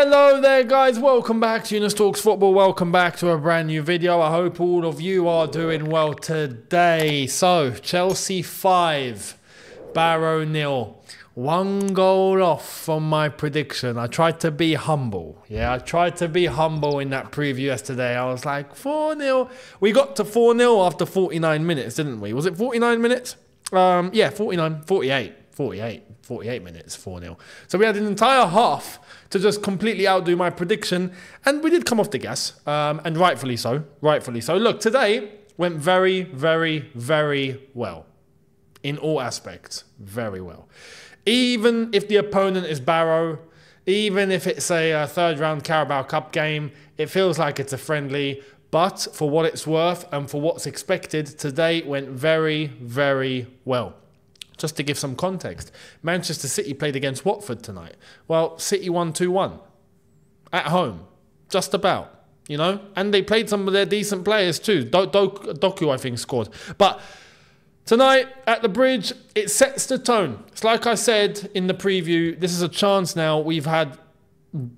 Hello there guys, welcome back to Younes Talks Football, welcome back to a brand new video. I hope all of you are doing well today. So, Chelsea 5, Barrow 0. 1 goal off from my prediction. I tried to be humble. Yeah, I tried to be humble in that preview yesterday. I was like, 4-0. We got to 4-0 after 49 minutes, didn't we? Was it 49 minutes? Yeah, 48 minutes, 4-0. So we had an entire half to just completely outdo my prediction, and we did come off the gas, and rightfully so, rightfully so. Look, today went very, very, very well. In all aspects, very well. Even if the opponent is Barrow, even if it's a third round Carabao Cup game, it feels like it's a friendly, but for what it's worth and for what's expected, today went very, very well. Just to give some context, Manchester City played against Watford tonight. Well, City won 2-1 at home, just about, you know, and they played some of their decent players too. Doku, I think, scored. But tonight at the Bridge, it sets the tone. It's like I said in the preview, this is a chance now. We've had,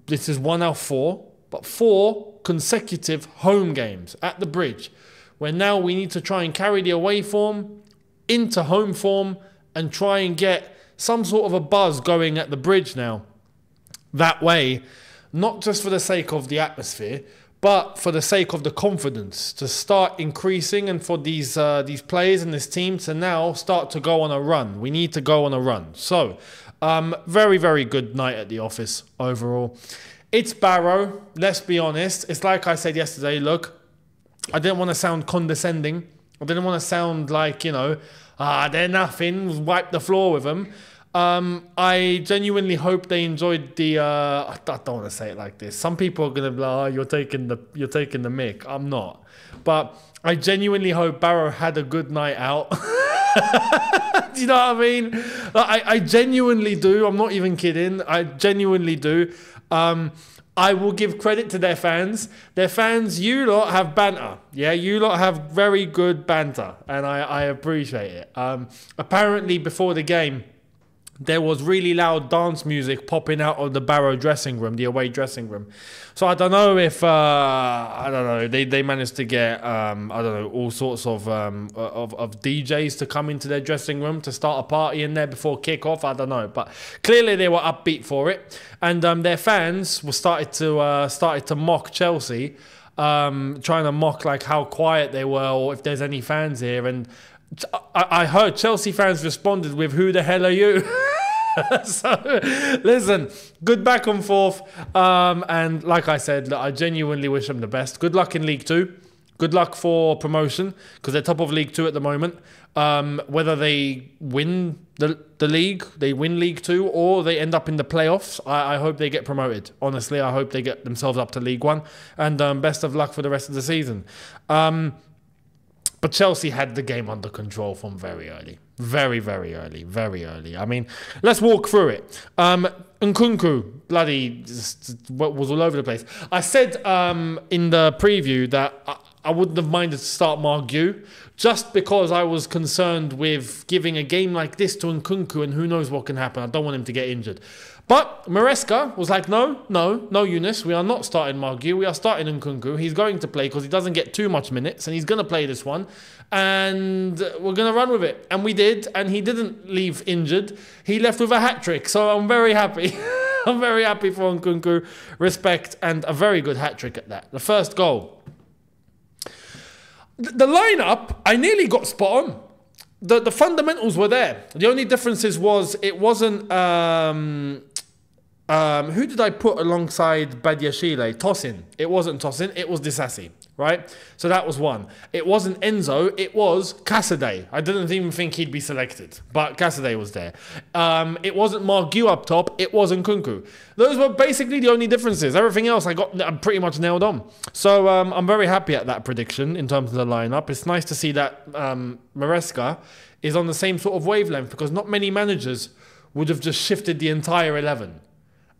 this is 1 out of 4, but 4 consecutive home games at the Bridge, where now we need to try and carry the away form into home form and try and get some sort of a buzz going at the Bridge now. That way, not just for the sake of the atmosphere, but for the sake of the confidence to start increasing, and for these players and this team to now start to go on a run. We need to go on a run. So, very, very good night at the office overall. It's Barrow, let's be honest. It's like I said yesterday, look, I didn't want to sound condescending. I didn't want to sound like, you know, they're nothing, wipe the floor with them. I genuinely hope they enjoyed the, I don't want to say it like this. Some people are going to be like, oh, you're taking the mick. I'm not. But I genuinely hope Barrow had a good night out. Do you know what I mean? Like, I genuinely do. I'm not even kidding. I genuinely do. I will give credit to their fans. Their fans, you lot have banter. Yeah, you lot have very good banter, and I appreciate it. Apparently, before the game, there was really loud dance music popping out of the Barrow dressing room, the away dressing room. So I don't know if, I don't know, they managed to get, I don't know, all sorts of DJs to come into their dressing room to start a party in there before kick-off. I don't know. But clearly they were upbeat for it. And their fans were started to mock Chelsea, trying to mock like how quiet they were or if there's any fans here. And I heard Chelsea fans responded with, "Who the hell are you?" So, listen, good back and forth. And like I said, look, I genuinely wish them the best. Good luck in League 2. Good luck for promotion, because they're top of League 2 at the moment. Whether they win the league, they win League 2, or they end up in the playoffs, I hope they get promoted. Honestly, I hope they get themselves up to League 1. And best of luck for the rest of the season. But Chelsea had the game under control from very early. Very, very early. Very early. I mean, let's walk through it. Nkunku, bloody, was all over the place. I said in the preview that I wouldn't have minded to start Margu, just because I was concerned with giving a game like this to Nkunku, and who knows what can happen. I don't want him to get injured. But Maresca was like, no, Younes, we are not starting Margu. We are starting Nkunku. He's going to play because he doesn't get too much minutes, and he's going to play this one. And we're going to run with it. And we did, and he didn't leave injured. He left with a hat-trick, so I'm very happy. I'm very happy for Nkunku. Respect, and a very good hat-trick at that. The first goal. The lineup, I nearly got spot on. The fundamentals were there. The only differences was it wasn't... who did I put alongside Badiashile? Tosin. It wasn't Tosin. It was Disasi, right? So that was one. It wasn't Enzo. It was Cassidy. I didn't even think he'd be selected, but Cassidy was there. It wasn't Margu up top. It wasn't Nkunku. Those were basically the only differences. Everything else I pretty much nailed on. So I'm very happy at that prediction in terms of the lineup. It's nice to see that Maresca is on the same sort of wavelength, because not many managers would have just shifted the entire 11.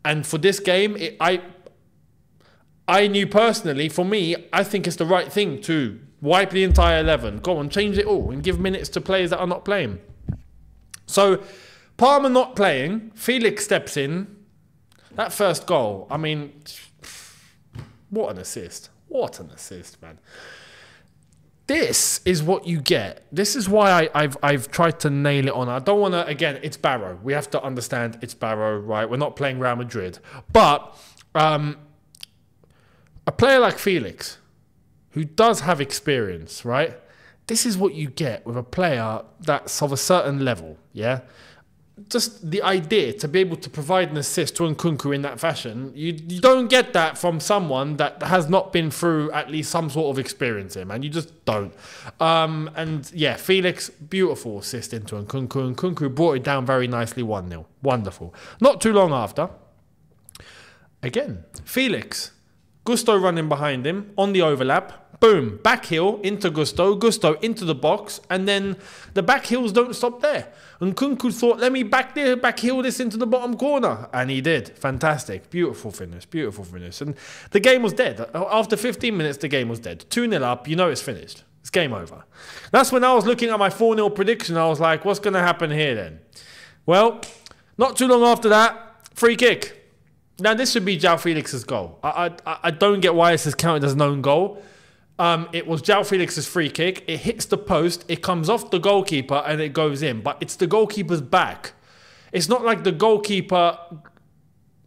And for this game, I knew personally, for me, I think it's the right thing to wipe the entire 11. Go on, change it all and give minutes to players that are not playing. So, Palmer not playing, Felix steps in. That first goal, I mean, what an assist. What an assist, man. This is what you get. This is why I've tried to nail it on. I don't want to, again, it's Barrow. We have to understand it's Barrow, right? We're not playing Real Madrid. But a player like Felix, who does have experience, right? This is what you get with a player that's of a certain level, yeah? Just the idea to be able to provide an assist to Nkunku in that fashion, you don't get that from someone that has not been through at least some sort of experience here, man. You just don't. And yeah, Felix, beautiful assist into Nkunku. Nkunku brought it down very nicely, 1-0. Wonderful. Not too long after, again, Felix, Gusto running behind him on the overlap. Boom, back heel into Gusto into the box, and then the back heels don't stop there. Nkunku thought, let me back heel this into the bottom corner, and he did. Fantastic, beautiful finish, and the game was dead. After 15 minutes, the game was dead. 2-0 up, you know it's finished. It's game over. That's when I was looking at my 4-0 prediction. I was like, what's going to happen here then? Well, not too long after that, free kick. Now, this should be João Felix's goal. I don't get why this is counted as an own goal. It was João Felix's free kick. It hits the post. It comes off the goalkeeper and it goes in. But it's the goalkeeper's back. It's not like the goalkeeper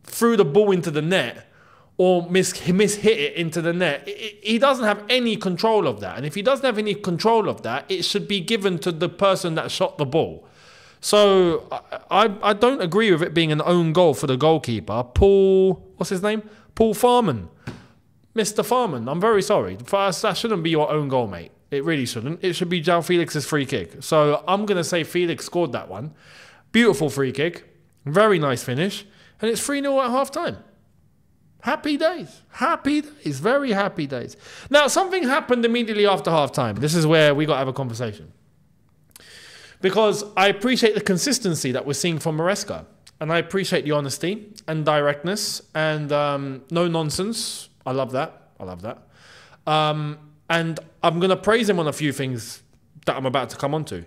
threw the ball into the net or mishit it into the net. He doesn't have any control of that. And if he doesn't have any control of that, it should be given to the person that shot the ball. So I don't agree with it being an own goal for the goalkeeper. What's his name? Paul Farman. Mr. Farman, I'm very sorry. That shouldn't be your own goal, mate. It really shouldn't. It should be João Felix's free kick. So I'm going to say Felix scored that one. Beautiful free kick. Very nice finish. And it's 3-0 at half-time. Happy days. Happy days. Very happy days. Now, something happened immediately after half-time. This is where we got to have a conversation. Because I appreciate the consistency that we're seeing from Maresca. And I appreciate the honesty and directness and no nonsense. I love that. And I'm going to praise him on a few things that I'm about to come on to.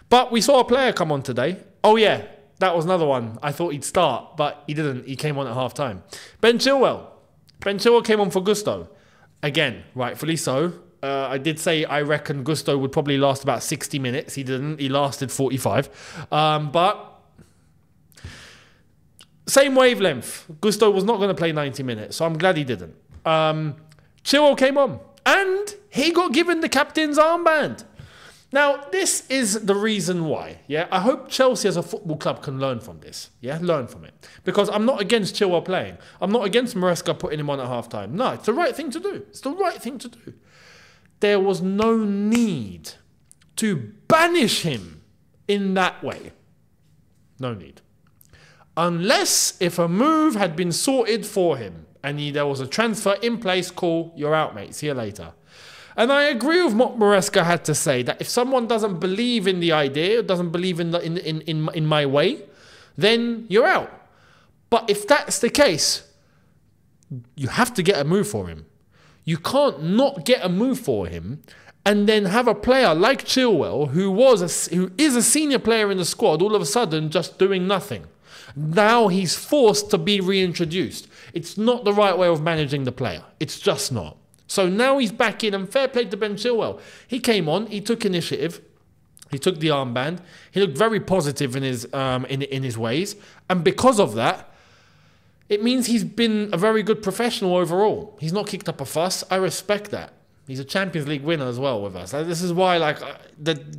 But we saw a player come on today. Oh, yeah, that was another one. I thought he'd start, but he didn't. He came on at half-time. Ben Chilwell. Ben Chilwell came on for Gusto. Again, rightfully so. I did say I reckon Gusto would probably last about 60 minutes. He didn't. He lasted 45. But same wavelength. Gusto was not going to play 90 minutes, so I'm glad he didn't. Chilwell came on and he got given the captain's armband. Now, this is the reason why. Yeah, I hope Chelsea as a football club can learn from this. Yeah, learn from it. Because I'm not against Chilwell playing. I'm not against Maresca putting him on at half-time. No, it's the right thing to do. It's the right thing to do. There was no need to banish him in that way. No need. Unless if a move had been sorted for him and there was a transfer in place, cool, you're out, mate. See you later. And I agree with what Maresca had to say, that if someone doesn't believe in the idea, doesn't believe in my way, then you're out. But if that's the case, you have to get a move for him. You can't not get a move for him and then have a player like Chilwell, who is a senior player in the squad, all of a sudden just doing nothing. Now he's forced to be reintroduced. It's not the right way of managing the player. It's just not. So now he's back in, and fair play to Ben Chilwell. He came on, he took initiative, he took the armband, he looked very positive in his ways, and because of that, it means he's been a very good professional overall. He's not kicked up a fuss. I respect that. He's a Champions League winner as well with us. This is why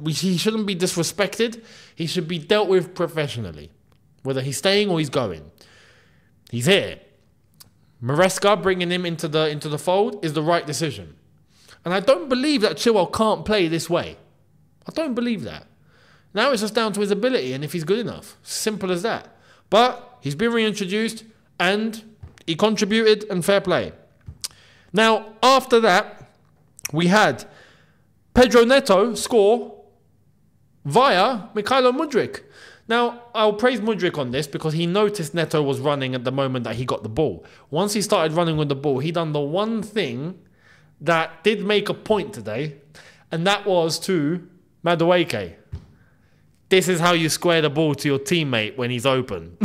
he shouldn't be disrespected. He should be dealt with professionally. Whether he's staying or he's going. He's here. Maresca bringing him into the fold is the right decision. And I don't believe that Chilwell can't play this way. I don't believe that. Now it's just down to his ability and if he's good enough. Simple as that. But he's been reintroduced and he contributed, and fair play. Now, after that, we had Pedro Neto score via Mykhailo Mudryk. Now, I'll praise Mudryk on this because he noticed Neto was running at the moment that he got the ball. Once he started running with the ball, he done the one thing that did make a point today, and that was to Madueke. This is how you square the ball to your teammate when he's open.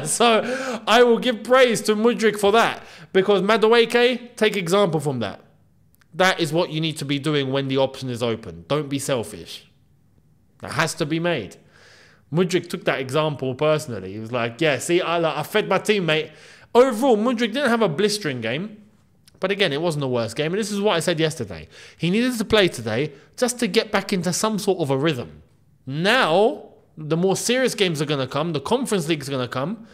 So I will give praise to Mudryk for that, because Madueke, take example from that. That is what you need to be doing when the option is open. Don't be selfish. That has to be made. Mudryk took that example personally. He was like, yeah, see, I fed my teammate. Overall, Mudryk didn't have a blistering game. But again, it wasn't the worst game. And this is what I said yesterday. He needed to play today just to get back into some sort of a rhythm. Now, the more serious games are going to come. The Conference League is going to come.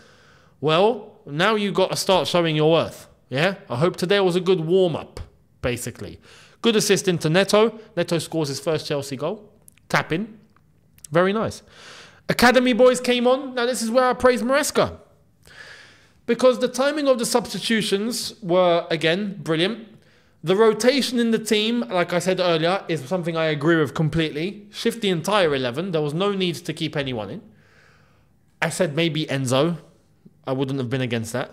Well, now you've got to start showing your worth. Yeah? I hope today was a good warm-up, basically. Good assist into Neto. Neto scores his first Chelsea goal. Tap in. Very nice. Academy boys came on. Now, this is where I praise Maresca. Because the timing of the substitutions were, again, brilliant. The rotation in the team, like I said earlier, is something I agree with completely. Shift the entire 11. There was no need to keep anyone in. I said maybe Enzo. I wouldn't have been against that.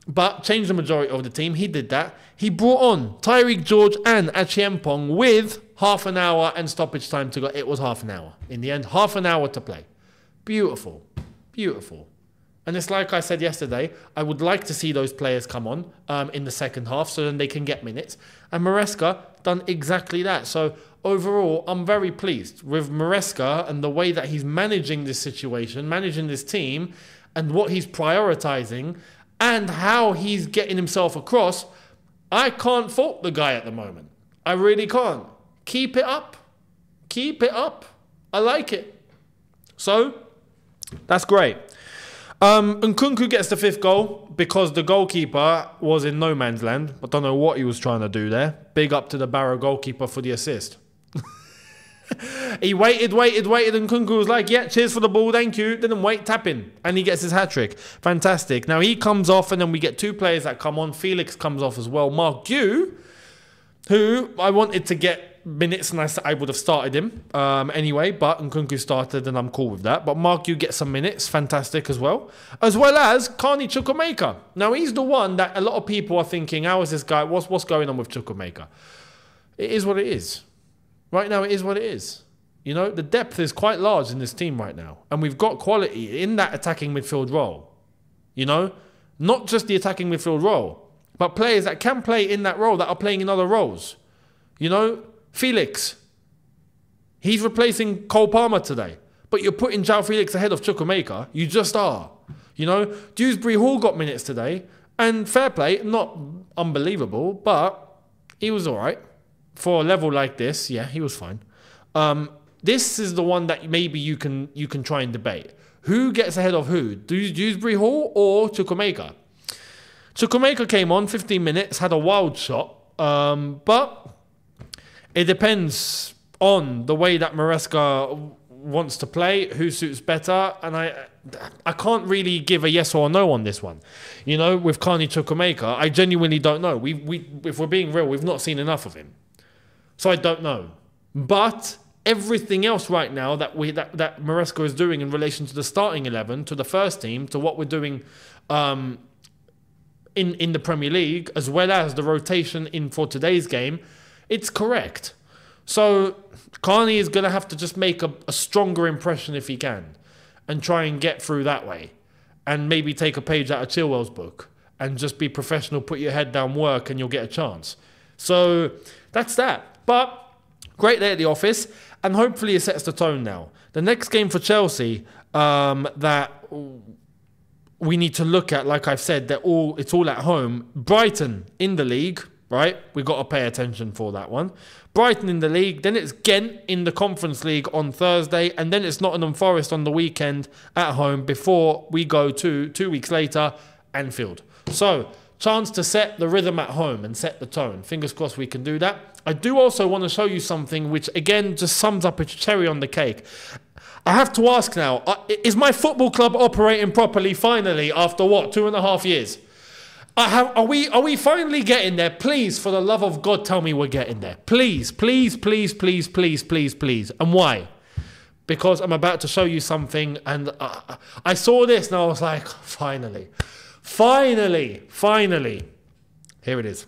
But change the majority of the team. He did that. He brought on Tyreek George and Achiempong with half an hour and stoppage time to go. It was half an hour. In the end, half an hour to play. Beautiful. Beautiful. And it's like I said yesterday, I would like to see those players come on in the second half so then they can get minutes. And Maresca done exactly that. So overall, I'm very pleased with Maresca and the way that he's managing this situation, managing this team, and what he's prioritising, and how he's getting himself across. I can't fault the guy at the moment. I really can't. Keep it up. Keep it up. I like it. So, that's great. Nkunku gets the 5th goal because the goalkeeper was in no man's land. I don't know what he was trying to do there. Big up to the Barrow goalkeeper for the assist. He waited, and Nkunku was like, yeah, cheers for the ball, thank you. Didn't wait, tap in. And he gets his hat-trick. Fantastic. Now he comes off, and then we get 2 players that come on. Felix comes off as well. Mark Gu, who I wanted to get minutes, and I would have started him anyway, but Nkunku started, and I'm cool with that. But Mark Gu gets some minutes. Fantastic as well. As well as Carney Chukwuemeka. Now he's the one that a lot of people are thinking, how is this guy? What's going on with Chukwuemeka? It is what it is. Right now, it is what it is. You know, the depth is quite large in this team right now. And we've got quality in that attacking midfield role. You know, not just the attacking midfield role, but players that can play in that role that are playing in other roles. You know, Felix. He's replacing Cole Palmer today. But you're putting João Felix ahead of Chukwuemeka. You just are. You know, Dewsbury Hall got minutes today. And fair play, not unbelievable, but he was all right. For a level like this, yeah, he was fine. This is the one that maybe you can try and debate. Who gets ahead of who? Dewsbury Hall or Chukwuemeka? Chukwuemeka came on 15 minutes, had a wild shot, but it depends on the way that Maresca wants to play, who suits better, and I can't really give a yes or no on this one. You know, with Carney Chukwuemeka, I genuinely don't know. If we're being real, we've not seen enough of him. So I don't know. But everything else right now that Maresca is doing in relation to the starting 11, to the first team, to what we're doing in the Premier League, as well as the rotation in for today's game, it's correct. So Carney is going to have to just make a stronger impression if he can, and try and get through that way, and maybe take a page out of Chilwell's book and just be professional, put your head down, work, and you'll get a chance. So that's that. But great day at the office, and hopefully it sets the tone now. The next game for Chelsea that we need to look at, like I've said, it's all at home. Brighton in the league, right? We've got to pay attention for that one. Brighton in the league, then it's Ghent in the Conference League on Thursday, and then it's Nottingham Forest on the weekend at home before we go to 2 weeks later, Anfield. So, chance to set the rhythm at home and set the tone. Fingers crossed we can do that. I do also want to show you something which, again, just sums up a cherry on the cake. I have to ask now, is my football club operating properly finally after what, 2.5 years? Are we finally getting there? Please, for the love of God, tell me we're getting there. Please, please, please, please, please, please, please. And why? Because I'm about to show you something, and I saw this and I was like, finally. Finally, finally. Here it is.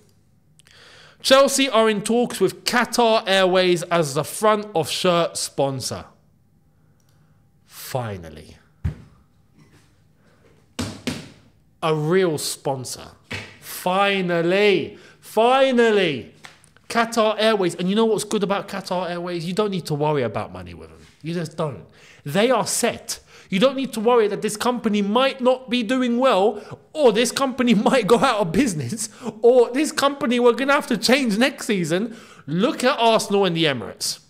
Chelsea are in talks with Qatar Airways as the front of shirt sponsor. Finally. a real sponsor. Finally. Qatar Airways. And you know what's good about Qatar Airways? You don't need to worry about money with them. You just don't. They are set. You don't need to worry that this company might not be doing well, or this company might go out of business, or this company we're going to have to change next season. Look at Arsenal and the Emirates.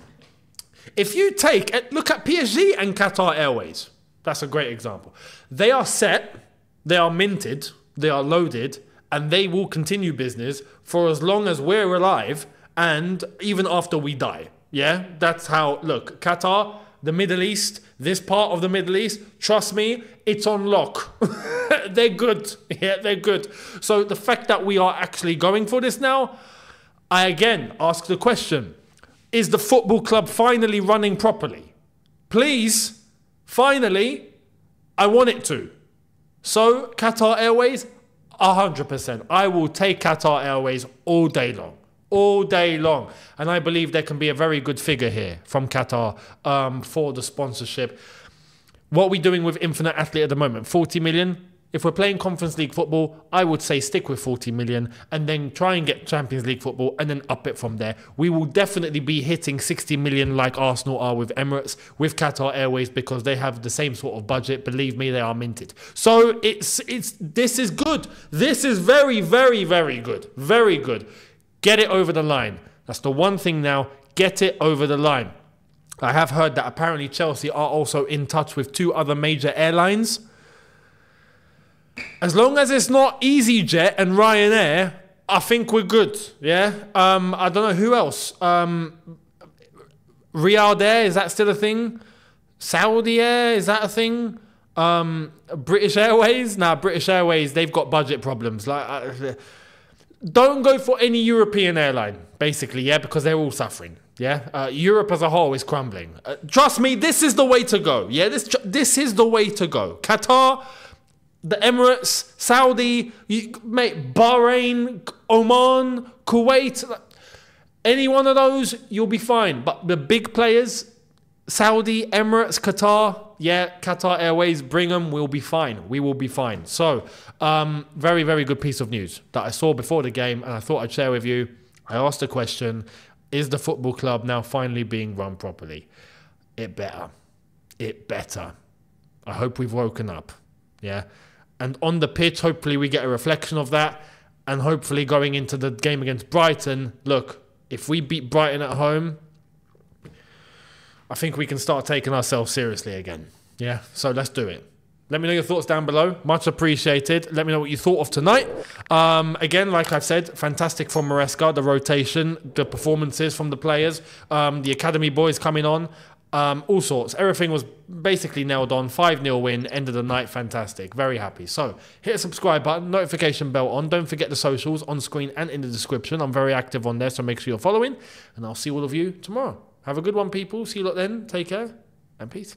If you look at PSG and Qatar Airways. That's a great example. They are set, they are minted, they are loaded, and they will continue business for as long as we're alive and even after we die. Yeah, that's how, look, Qatar, the Middle East, this part of the Middle East, trust me, it's on lock. They're good. Yeah, they're good. So the fact that we are actually going for this now, I again ask the question, is the football club finally running properly? Please, finally, I want it to. So Qatar Airways, 100%. I will take Qatar Airways all day long. All day long. And I believe there can be a very good figure here from Qatar for the sponsorship. What are we doing with Infinite Athlete at the moment? 40 million? If we're playing Conference League football, I would say stick with 40 million and then try and get Champions League football and then up it from there. We will definitely be hitting 60 million like Arsenal are with Emirates, with Qatar Airways, because they have the same sort of budget. Believe me, they are minted. So this is good. This is very, very, very good. Very good. Get it over the line. That's the one thing now. Get it over the line. I have heard that apparently Chelsea are also in touch with 2 other major airlines. As long as it's not EasyJet and Ryanair, I think we're good. Yeah. I don't know who else. Riyadh Air, is that still a thing? Saudi Air, is that a thing? British Airways? Nah, British Airways, they've got budget problems. Don't go for any European airline, basically, yeah, because they're all suffering. Yeah. Europe as a whole is crumbling. Trust me, this is the way to go. Yeah. This is the way to go. Qatar, the Emirates, Saudi, Bahrain, Oman, Kuwait, any one of those, you'll be fine. But the big players, Saudi, Emirates, Qatar, yeah, Qatar Airways, bring them, we'll be fine. We will be fine. So, very, very good piece of news that I saw before the game and I thought I'd share with you. I asked the question, is the football club now finally being run properly? It better. It better. I hope we've woken up. Yeah. And on the pitch, hopefully we get a reflection of that. And hopefully going into the game against Brighton, look, if we beat Brighton at home, I think we can start taking ourselves seriously again. Yeah, so let's do it. Let me know your thoughts down below. Much appreciated. Let me know what you thought of tonight. Again, like I've said, fantastic from Maresca, the rotation, the performances from the players, the academy boys coming on. All sorts. Everything was basically nailed on. 5-0 win. End of the night. Fantastic. Very happy. So hit the subscribe button. Notification bell on. Don't forget the socials on screen and in the description. I'm very active on there, so make sure you're following. And I'll see all of you tomorrow. Have a good one, people. See you lot then. Take care and peace.